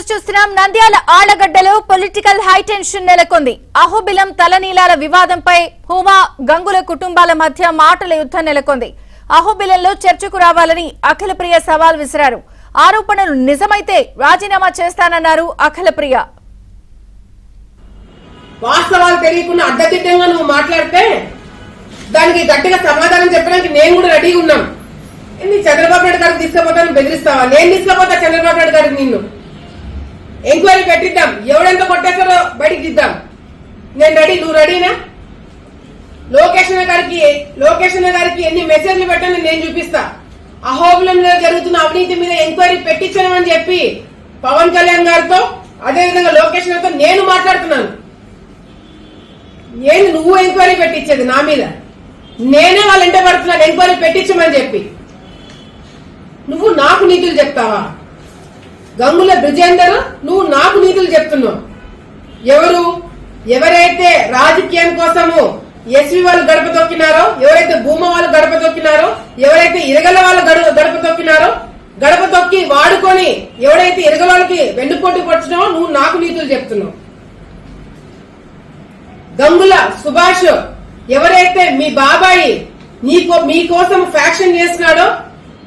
News చూస్తున్నాం. Nandyal ఆళ్లగడ్డలో political high tension నెలకొంది. అహోబిలం తలనీలాల వివాదంపై హుమా గంగుల కుటుంబాల మధ్య మాటల యుద్ధం నెలకొంది. అహోబిలంలో చర్చకు రావాలని అఖిలప్రియ సవాల్ విసిరారు. ఆరోపణలు నిజమైతే రాజీనామా చేస్తానన్నారు అఖిలప్రియ. వాస్తవాలు తెలియకుండా అడ్డదిడ్డంగా నువ్వు మాట్లాడితే దానికి గట్టిగా సమాధానం చెప్పడానికి నేను కూడా రెడీగా ఉన్నాం. చంద్రబాబు నాయుడు గారికి తీసుకుపోతాను బెదిరిస్తావా? నేను తీసుకుపోతా చంద్రబాబు నాయుడు గారికి. నిన్ను ఎంక్వైరీ పెట్టిద్దాం, ఎవడెంత కొట్టేస్తారో బయటికి దిద్దాం. నేను రెడీ, నువ్వు రెడీనా? లోకేషన్ గారికి ఎన్ని మెసేజ్లు పెట్టాలని నేను చూపిస్తా. అహోబిలంలో జరుగుతున్న అవినీతి మీద ఎంక్వైరీ పెట్టించానని చెప్పి పవన్ కళ్యాణ్ గారితో అదేవిధంగా లోకేష్ గారితో నేను మాట్లాడుతున్నాను. నేను నువ్వు ఎంక్వైరీ పెట్టించేది నా మీద, నేనే వాళ్ళ ఇంట పడుతున్నాను ఎంక్వైరీ పెట్టించమని చెప్పి. నువ్వు నాకు నీతులు చెప్తావా? గంగుల బ్రిజేందర్ నువ్వు నాకు నీతులు చెప్తున్నావు. ఎవరైతే రాజకీయం కోసము ఎస్వి వాళ్ళు గడప తొక్కినారో, ఎవరైతే భూమా వాళ్ళు గడప తొక్కినారో, ఎవరైతే ఇరగల వాళ్ళు గడప తొక్కినారో, గడప తొక్కి వాడుకొని ఎవరైతే ఇరగల వాళ్ళకి వెన్నుపోటు పడుతున్నావో నువ్వు నాకు నీతులు చెప్తున్నావు. గంగుల సుభాష్ ఎవరైతే మీ బాబాయి మీకోసం ఫ్యాక్షన్ చేస్తున్నాడో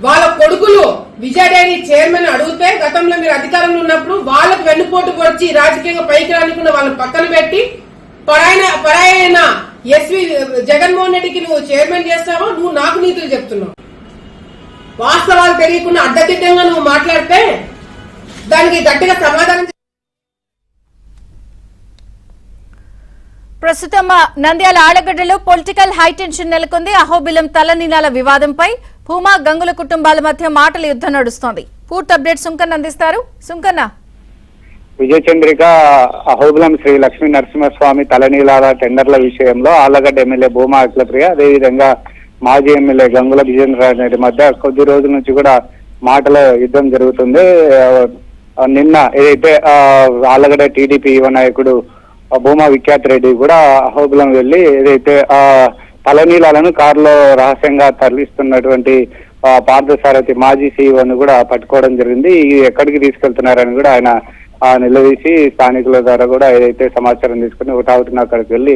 వాళ్ళ కొడుకులు విజయ డైరీ చైర్మన్ అడిగితే గతంలో మీరు అధికారంలో ఉన్నప్పుడు వాళ్ళకు వెన్నుపోటు పొడిచి రాజకీయంగా పైకి రానికుండా వాళ్ళని పక్కన పెట్టి పరాయణ ఎస్వి జగన్మోహన్ రెడ్డికి నువ్వు చైర్మన్ చేస్తావో నువ్వు నాకు నీతులు చెప్తున్నావు. వాస్తవాలు తెలియకుండా అడ్డదిడ్డంగా నువ్వు మాట్లాడితే దానికి గట్టిగా సమాధానం. ప్రస్తుతం నంద్యాల ఆళ్లగడ్డలో పొలిటికల్ హైటెన్షన్ నెలకొంది. అహోబిలం తలనీలాల వివాదంపై భూమా గంగుల కుటుంబాల మధ్య మాటల యుద్ధం నడుస్తోంది. పూర్తి అప్డేట్ సుంకన్న అందిస్తారు. సుంకన్న. విజయ చంద్రిక, అహోబిలం శ్రీ లక్ష్మీ నరసింహస్వామి తలనీలాల టెండర్ల విషయంలో ఆళ్లగడ్డ ఎమ్మెల్యే భూమా అఖిలప్రియ, అదేవిధంగా మాజీ ఎమ్మెల్యే గంగుల విజేంద్ర మధ్య కొద్ది రోజుల నుంచి కూడా మాటల యుద్ధం జరుగుతుంది. నిన్న ఏదైతే ఆళ్లగడ్డ టీడీపీ యువ నాయకుడు భూమా విఖ్యాత్ రెడ్డి కూడా అహోబిలం వెళ్లి ఏదైతే తలనీలాలను కారులో రహస్యంగా తరలిస్తున్నటువంటి పార్థసారథి మాజీ సీఈఓను కూడా పట్టుకోవడం జరిగింది. ఎక్కడికి తీసుకెళ్తున్నారని కూడా ఆయన నిలదీసి స్థానికుల ద్వారా కూడా ఏదైతే సమాచారం తీసుకుని ఒకటావుతున్న అక్కడికి వెళ్లి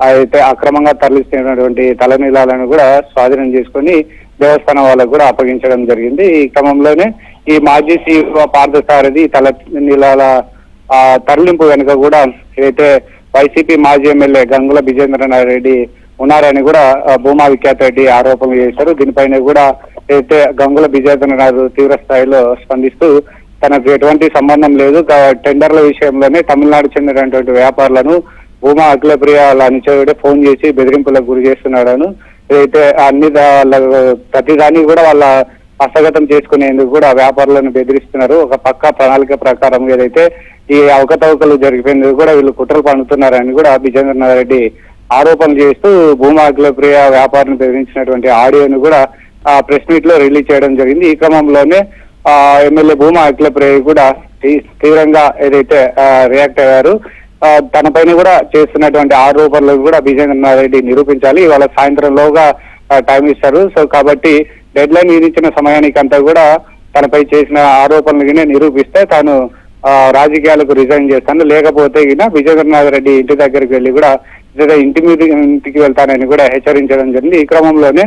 అయితే అక్రమంగా తరలిస్తున్నటువంటి తలనీలాలను కూడా స్వాధీనం చేసుకుని దేవస్థానం వాళ్ళకు కూడా అప్పగించడం జరిగింది. ఈ క్రమంలోనే ఈ మాజీ సీఈఓ పార్థసారథి తలనీలాల తరలింపు వెనుక కూడా ఏదైతే వైసీపీ మాజీ ఎమ్మెల్యే గంగుల విజేంద్రనాథ్ రెడ్డి ఉన్నారని కూడా భూమా విఖ్యాత్ రెడ్డి ఆరోపణలు చేశారు. దీనిపైన కూడా అయితే గంగుల విజేంద్రనాథ్ తీవ్ర స్థాయిలో స్పందిస్తూ తనకు ఎటువంటి సంబంధం లేదు, టెండర్ల విషయంలోనే తమిళనాడు చెందినటువంటి వ్యాపారులను భూమా అఖిలప్రియ అనుచరుడే ఫోన్ చేసి బెదిరింపులకు గురి చేస్తున్నాడను, ఏదైతే అన్ని ప్రతిదాన్ని కూడా వాళ్ళ హస్తగతం చేసుకునేందుకు కూడా వ్యాపారులను బెదిరిస్తున్నారు. ఒక పక్క ప్రణాళిక ప్రకారం ఏదైతే ఈ అవకతవకలు జరిగిపోయేందుకు కూడా వీళ్ళు కుట్రలు పన్నుతున్నారని కూడా విజేంద్రనాథ్ రెడ్డి ఆరోపణలు చేస్తూ భూమా అఖిలప్రియ వ్యాపారిని బెదిరించినటువంటి ఆడియోను కూడా ప్రెస్ మీట్ లో రిలీజ్ చేయడం జరిగింది. ఈ క్రమంలోనే ఎమ్మెల్యే భూమా అఖిలప్రియ కూడా తీవ్రంగా ఏదైతే రియాక్ట్ అయ్యారు. తనపైన కూడా చేస్తున్నటువంటి ఆరోపణలకు కూడా విజేంద్రనాథ్ రెడ్డి నిరూపించాలి. ఇవాళ సాయంత్రంలోగా టైం ఇస్తారు. సో కాబట్టి డెడ్ లైన్ విధించిన సమయానికి అంతా కూడా తనపై చేసిన ఆరోపణలు నిరూపిస్తే తాను రాజకీయాలకు రిజైన్ చేస్తాను, లేకపోతే విజేంద్రనాథ్ రెడ్డి ఇంటి దగ్గరికి వెళ్లి కూడా ఇంటికి వెళ్తానని కూడా హెచ్చరించడం జరిగింది. ఈ క్రమంలోనే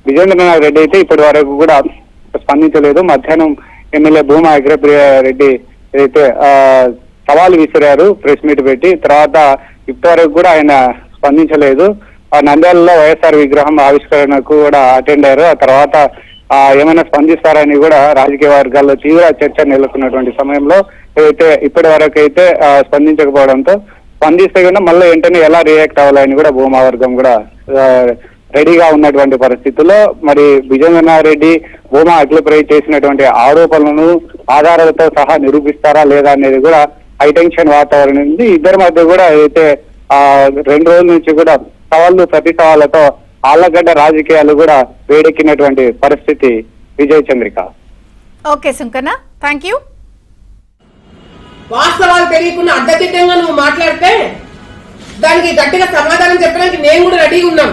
విజేంద్రనాథ్ రెడ్డి అయితే ఇప్పటి వరకు కూడా స్పందించలేదు. మధ్యాహ్నం ఎమ్మెల్యే భూమా అఖిలప్రియ రెడ్డి ఏదైతే సవాలు విసిరారు ప్రెస్ మీట్ పెట్టి, తర్వాత ఇప్పటి వరకు కూడా ఆయన స్పందించలేదు. నంద్యాలలో వైఎస్ఆర్ విగ్రహం ఆవిష్కరణకు కూడా అటెండ్ అయ్యారు. ఆ తర్వాత ఏమైనా స్పందిస్తారని కూడా రాజకీయ వర్గాల్లో తీవ్ర చర్చ నెలకొన్నటువంటి సమయంలో ఏదైతే ఇప్పటి వరకు అయితే స్పందించకపోవడంతో, స్పందిస్తే కూడా మళ్ళీ వెంటనే ఎలా రియాక్ట్ అవ్వాలని కూడా భూమా వర్గం కూడా రెడీగా ఉన్నటువంటి పరిస్థితుల్లో మరి విజేంద్రనాథ్ రెడ్డి భూమా అఖిలప్రియ చేసినటువంటి ఆరోపణలను ఆధారాలతో సహా నిరూపిస్తారా లేదా అనేది కూడా హైటెన్షన్ వాతావరణం ఉంది. ఇద్దరి మధ్య కూడా అయితే 2 రోజుల నుంచి కూడా సవాళ్లు ప్రతి సవాళ్లతో ఆళ్లగడ్డ రాజకీయాలు కూడా వేడెక్కినటువంటి పరిస్థితి. Vijaya Chandrika. Okay Sunkanna, thank you. వాస్తవాలు తెలియకుండా అడ్డదిడ్డంగా నువ్వు మాట్లాడితే దానికి గట్టిగా సమాధానం చెప్పడానికి నేను కూడా రెడీగా ఉన్నాం.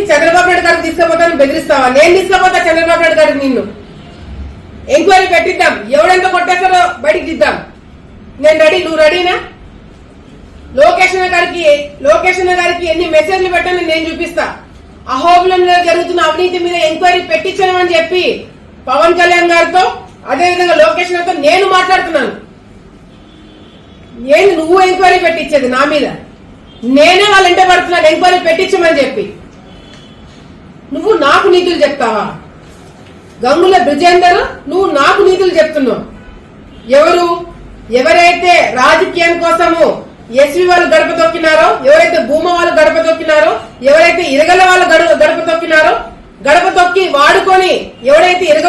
చంద్రబాబు నాయుడు గారికి తీసుకుపోతాను బెదిరిస్తావా? నేను తీసుకుపోతా చంద్రబాబు నాయుడు గారికి. నిన్ను ఎంక్వైరీ పెట్టిద్దాం, ఎవడెంత కొట్టేస్తారో బయటికి దిద్దాం. నేను రెడీ, నువ్వు రెడీనా? లోకేష్ అన్న గారికి ఎన్ని మెసేజ్లు పెట్టానని నేను చూపిస్తా. అహోబిలంలో జరుగుతున్న అవినీతి మీద ఎంక్వైరీ పెట్టించామని చెప్పి పవన్ కళ్యాణ్ గారితో, అదేవిధంగా లోకేష్ గారితో నేను మాట్లాడుతున్నాను. ఏంది నువ్వు ఎంక్వైరీ పెట్టించేది నా మీద? నేనే వాళ్ళ ఇంట పడుతున్నాను ఎంక్వైరీ పెట్టించమని చెప్పి. నువ్వు నాకు నీతులు చెప్తావా? గంగుల బ్రిజేందర్, నువ్వు నాకు నీతులు చెప్తున్నావు. ఎవరైతే రాజకీయం కోసము ఎస్వి వాళ్ళు గడప తొక్కినారో, ఎవరైతే భూమా వాళ్ళు గడప తొక్కినారో, ఎవరైతే ఇరగల వాళ్ళు గడప తొక్కినారో, గడప తొక్కి వాడుకొని ఎవరైతే ఇరగ